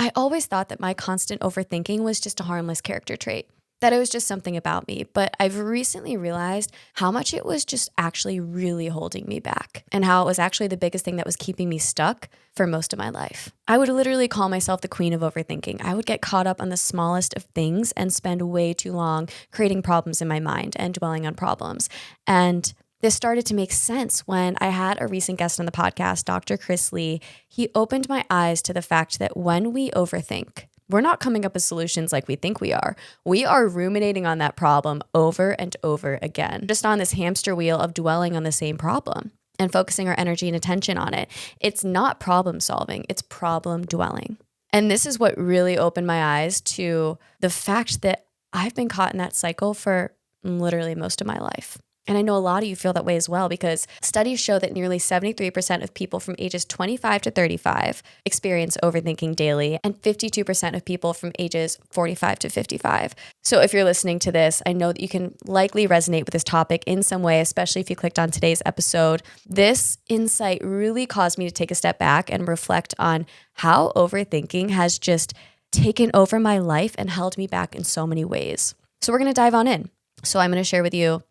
I always thought that my constant overthinking was just a harmless character trait, that it was just something about me. But I've recently realized how much it was just actually really holding me back and how it was actually the biggest thing that was keeping me stuck for most of my life. I would literally call myself the queen of overthinking. I would get caught up on the smallest of things and spend way too long creating problems in my mind and dwelling on problems. And this started to make sense when I had a recent guest on the podcast, Dr. Chris Lee. He opened my eyes to the fact that when we overthink, we're not coming up with solutions like we think we are. We are ruminating on that problem over and over again, just on this hamster wheel of dwelling on the same problem and focusing our energy and attention on it. It's not problem solving, it's problem dwelling. And this is what really opened my eyes to the fact that I've been caught in that cycle for literally most of my life. And I know a lot of you feel that way as well, because studies show that nearly 73% of people from ages 25 to 35 experience overthinking daily, and 52% of people from ages 45 to 55. So if you're listening to this, I know that you can likely resonate with this topic in some way, especially if you clicked on today's episode. This insight really caused me to take a step back and reflect on how overthinking has just taken over my life and held me back in so many ways. So we're going to dive on in. So I'm going to share with you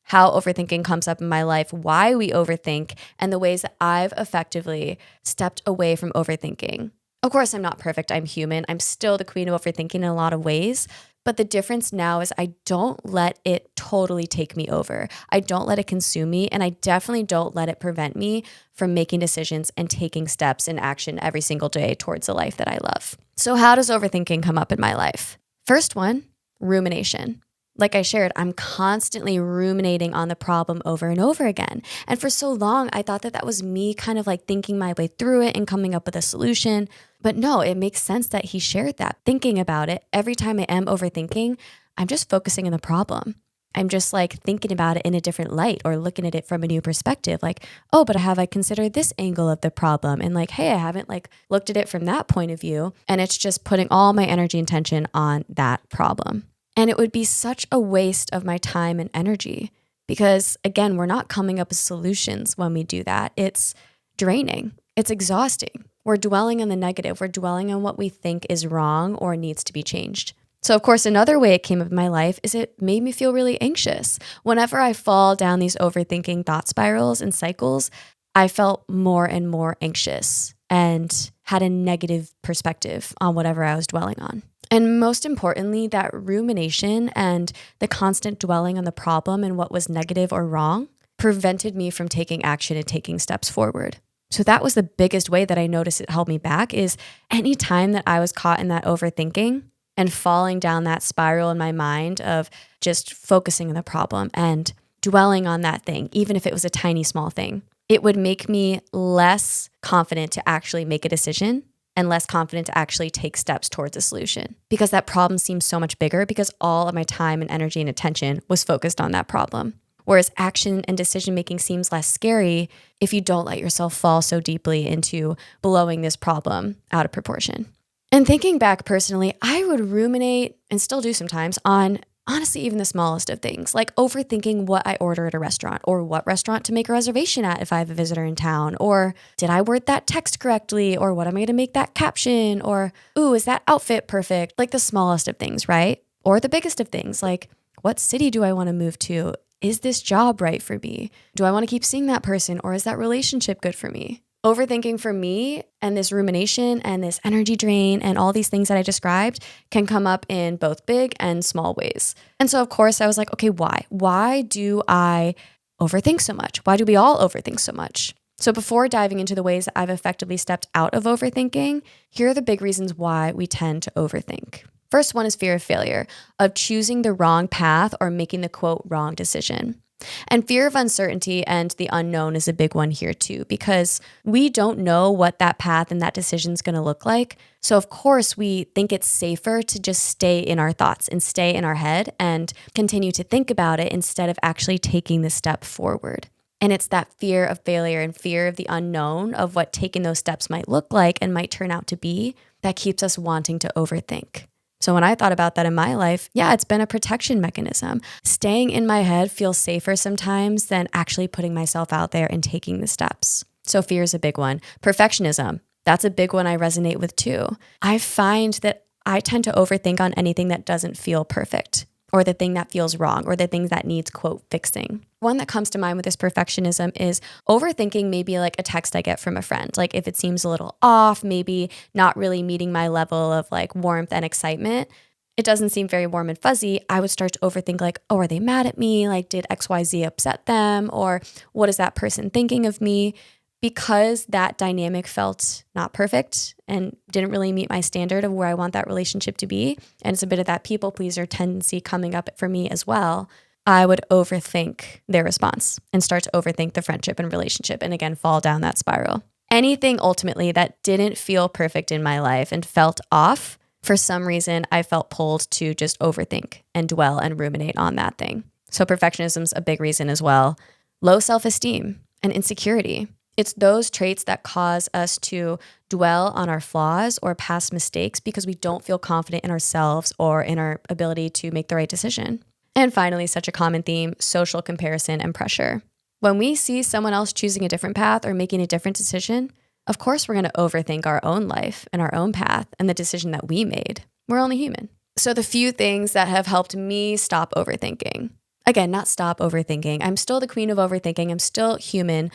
how overthinking comes up in my life, why we overthink, and the ways that I've effectively stepped away from overthinking. Of course, I'm not perfect. I'm human. I'm still the queen of overthinking in a lot of ways. But the difference now is I don't let it totally take me over. I don't let it consume me. And I definitely don't let it prevent me from making decisions and taking steps in action every single day towards the life that I love. So how does overthinking come up in my life? First one, rumination. Like I shared, I'm constantly ruminating on the problem over and over again. And for so long, I thought that that was me kind of like thinking my way through it and coming up with a solution. But no, it makes sense that he shared that. Thinking about it, every time I am overthinking, I'm just focusing on the problem. I'm just like thinking about it in a different light or looking at it from a new perspective. Like, oh, but have I considered this angle of the problem? And like, hey, I haven't like looked at it from that point of view. And it's just putting all my energy and attention on that problem. And it would be such a waste of my time and energy because, again, we're not coming up with solutions when we do that. It's draining. It's exhausting. We're dwelling on the negative. We're dwelling on what we think is wrong or needs to be changed. So, of course, another way it came up in my life is it made me feel really anxious. Whenever I fall down these overthinking thought spirals and cycles, I felt more and more anxious and had a negative perspective on whatever I was dwelling on. And most importantly, that rumination and the constant dwelling on the problem and what was negative or wrong prevented me from taking action and taking steps forward. So that was the biggest way that I noticed it held me back is any time that I was caught in that overthinking and falling down that spiral in my mind of just focusing on the problem and dwelling on that thing, even if it was a tiny, small thing, it would make me less confident to actually make a decision and less confident to actually take steps towards a solution because that problem seems so much bigger because all of my time and energy and attention was focused on that problem. Whereas action and decision making seems less scary if you don't let yourself fall so deeply into blowing this problem out of proportion. And thinking back personally, I would ruminate and still do sometimes on honestly, even the smallest of things, like overthinking what I order at a restaurant or what restaurant to make a reservation at if I have a visitor in town, or did I word that text correctly, or what am I going to make that caption, or, ooh, is that outfit perfect? Like the smallest of things, right? Or the biggest of things, like what city do I want to move to? Is this job right for me? Do I want to keep seeing that person, or is that relationship good for me? Overthinking for me and this rumination and this energy drain and all these things that I described can come up in both big and small ways. And so, of course, I was like, okay, why? Why do I overthink so much? Why do we all overthink so much? So before diving into the ways that I've effectively stepped out of overthinking, here are the big reasons why we tend to overthink. First one is fear of failure, of choosing the wrong path or making the quote wrong decision. And fear of uncertainty and the unknown is a big one here too, because we don't know what that path and that decision is going to look like. So of course we think it's safer to just stay in our thoughts and stay in our head and continue to think about it instead of actually taking the step forward. And it's that fear of failure and fear of the unknown of what taking those steps might look like and might turn out to be that keeps us wanting to overthink. So when I thought about that in my life, yeah, it's been a protection mechanism. Staying in my head feels safer sometimes than actually putting myself out there and taking the steps. So fear is a big one. Perfectionism. That's a big one I resonate with too. I find that I tend to overthink on anything that doesn't feel perfect, or the thing that feels wrong, or the thing that needs, quote, fixing. One that comes to mind with this perfectionism is overthinking maybe like a text I get from a friend. Like if it seems a little off, maybe not really meeting my level of like warmth and excitement, it doesn't seem very warm and fuzzy, I would start to overthink like, oh, are they mad at me? Like, did XYZ upset them? Or what is that person thinking of me? Because that dynamic felt not perfect and didn't really meet my standard of where I want that relationship to be, and it's a bit of that people pleaser tendency coming up for me as well, I would overthink their response and start to overthink the friendship and relationship, and again, fall down that spiral. Anything ultimately that didn't feel perfect in my life and felt off, for some reason, I felt pulled to just overthink and dwell and ruminate on that thing. So perfectionism's a big reason as well. Low self-esteem and insecurity. It's those traits that cause us to dwell on our flaws or past mistakes because we don't feel confident in ourselves or in our ability to make the right decision. And finally, such a common theme, social comparison and pressure. When we see someone else choosing a different path or making a different decision, of course, we're going to overthink our own life and our own path and the decision that we made. We're only human. So the few things that have helped me stop overthinking. Again, not stop overthinking. I'm still the queen of overthinking. I'm still human.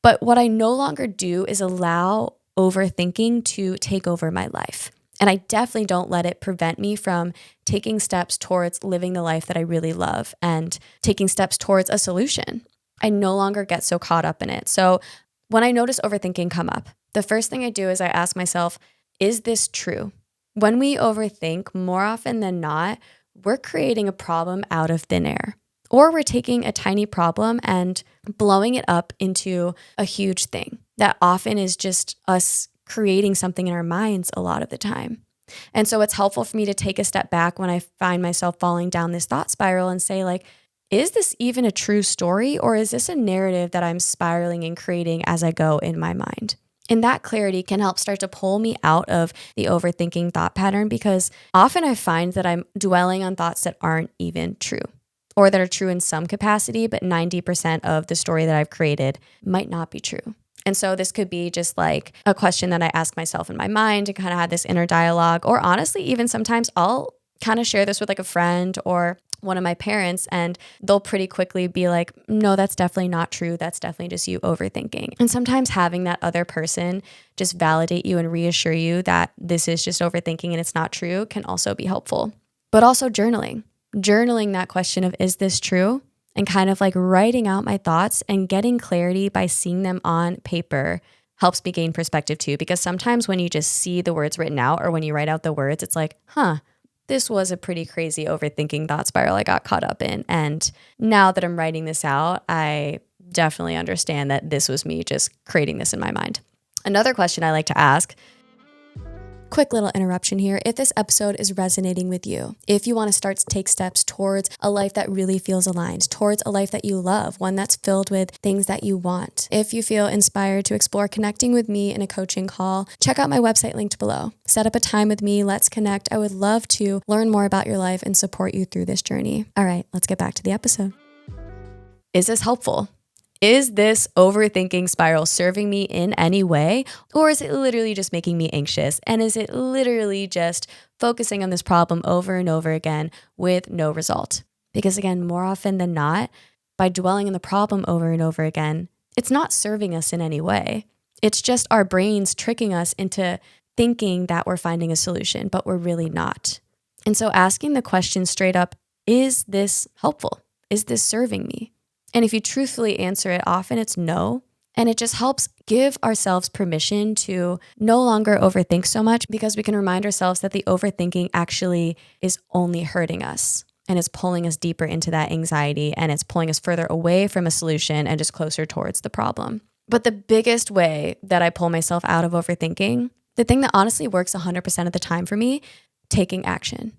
But what I no longer do is allow overthinking to take over my life. And I definitely don't let it prevent me from taking steps towards living the life that I really love and taking steps towards a solution. I no longer get so caught up in it. So when I notice overthinking come up, the first thing I do is I ask myself, is this true? When we overthink, more often than not, we're creating a problem out of thin air. Or we're taking a tiny problem and blowing it up into a huge thing that often is just us creating something in our minds a lot of the time. And so it's helpful for me to take a step back when I find myself falling down this thought spiral and say like, is this even a true story, or is this a narrative that I'm spiraling and creating as I go in my mind? And that clarity can help start to pull me out of the overthinking thought pattern, because often I find that I'm dwelling on thoughts that aren't even true, or that are true in some capacity, but 90% of the story that I've created might not be true. And so this could be just like a question that I ask myself in my mind to kind of have this inner dialogue, or honestly, even sometimes I'll kind of share this with like a friend or one of my parents, and they'll pretty quickly be like, no, that's definitely not true. That's definitely just you overthinking. And sometimes having that other person just validate you and reassure you that this is just overthinking and it's not true can also be helpful. But also journaling that question of, is this true? And kind of like writing out my thoughts and getting clarity by seeing them on paper helps me gain perspective too. Because sometimes when you just see the words written out, or when you write out the words, it's like, this was a pretty crazy overthinking thought spiral I got caught up in. And now that I'm writing this out, I definitely understand that this was me just creating this in my mind. Another question I like to ask, quick little interruption here. If this episode is resonating with you, if you want to start to take steps towards a life that really feels aligned, towards a life that you love, one that's filled with things that you want, if you feel inspired to explore connecting with me in a coaching call, check out my website linked below. Set up a time with me. Let's connect. I would love to learn more about your life and support you through this journey. All right, let's get back to the episode. Is this helpful? Is this overthinking spiral serving me in any way? Or is it literally just making me anxious? And is it literally just focusing on this problem over and over again with no result? Because again, more often than not, by dwelling on the problem over and over again, it's not serving us in any way. It's just our brains tricking us into thinking that we're finding a solution, but we're really not. And so asking the question straight up, is this helpful? Is this serving me? And if you truthfully answer it, often it's no. And it just helps give ourselves permission to no longer overthink so much, because we can remind ourselves that the overthinking actually is only hurting us and is pulling us deeper into that anxiety, and it's pulling us further away from a solution and just closer towards the problem. But the biggest way that I pull myself out of overthinking, the thing that honestly works 100% of the time for me, taking action,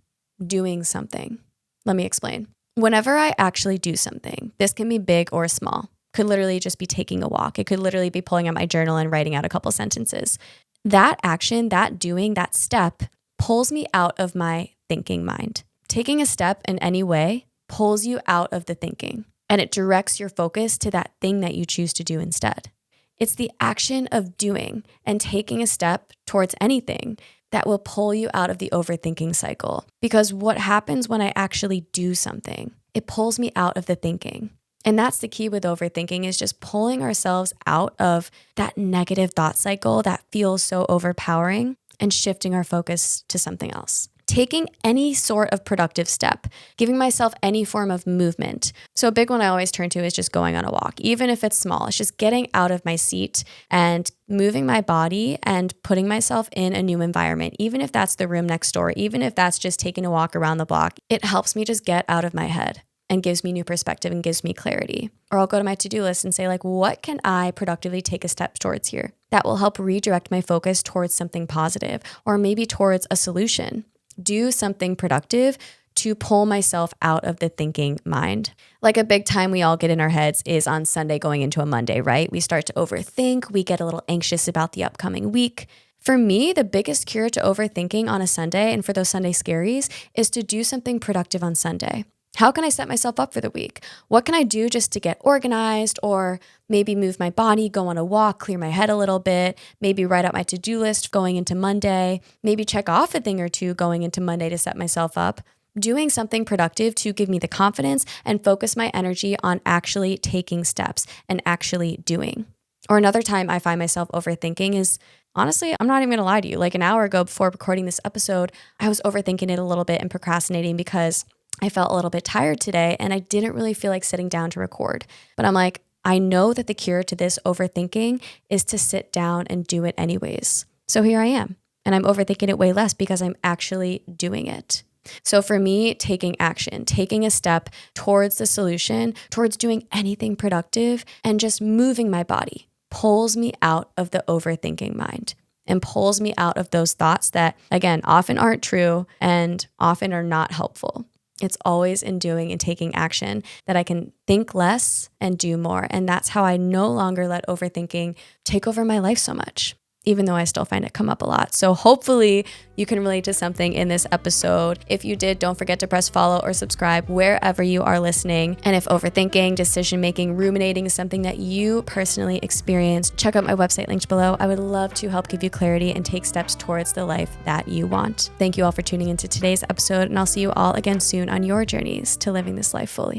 doing something. Let me explain. Whenever I actually do something, this can be big or small, could literally just be taking a walk. It could literally be pulling out my journal and writing out a couple sentences. That action, that doing, that step pulls me out of my thinking mind. Taking a step in any way pulls you out of the thinking, and it directs your focus to that thing that you choose to do instead. It's the action of doing and taking a step towards anything that will pull you out of the overthinking cycle. Because what happens when I actually do something? It pulls me out of the thinking. And that's the key with overthinking, is just pulling ourselves out of that negative thought cycle that feels so overpowering and shifting our focus to something else. Taking any sort of productive step, giving myself any form of movement. So a big one I always turn to is just going on a walk, even if it's small. It's just getting out of my seat and moving my body and putting myself in a new environment, even if that's the room next door, even if that's just taking a walk around the block. It helps me just get out of my head and gives me new perspective and gives me clarity. Or I'll go to my to-do list and say, like, what can I productively take a step towards here that will help redirect my focus towards something positive, or maybe towards a solution? Do something productive to pull myself out of the thinking mind. Like a big time we all get in our heads is on Sunday going into a Monday, right? We start to overthink. We get a little anxious about the upcoming week. For me, the biggest cure to overthinking on a Sunday, and for those Sunday scaries, is to do something productive on Sunday. How can I set myself up for the week? What can I do just to get organized, or maybe move my body, go on a walk, clear my head a little bit, maybe write out my to-do list going into Monday, maybe check off a thing or two going into Monday to set myself up. Doing something productive to give me the confidence and focus my energy on actually taking steps and actually doing. Or another time I find myself overthinking is, honestly, I'm not even going to lie to you. Like an hour ago before recording this episode, I was overthinking it a little bit and procrastinating because I felt a little bit tired today and I didn't really feel like sitting down to record. But I'm like, I know that the cure to this overthinking is to sit down and do it anyways. So here I am, and I'm overthinking it way less because I'm actually doing it. So for me, taking action, taking a step towards the solution, towards doing anything productive and just moving my body pulls me out of the overthinking mind and pulls me out of those thoughts that, again, often aren't true and often are not helpful. It's always in doing and taking action that I can think less and do more. And that's how I no longer let overthinking take over my life so much, even though I still find it come up a lot. So hopefully you can relate to something in this episode. If you did, don't forget to press follow or subscribe wherever you are listening. And if overthinking, decision-making, ruminating is something that you personally experience, check out my website linked below. I would love to help give you clarity and take steps towards the life that you want. Thank you all for tuning into today's episode, and I'll see you all again soon on your journeys to living this life fully.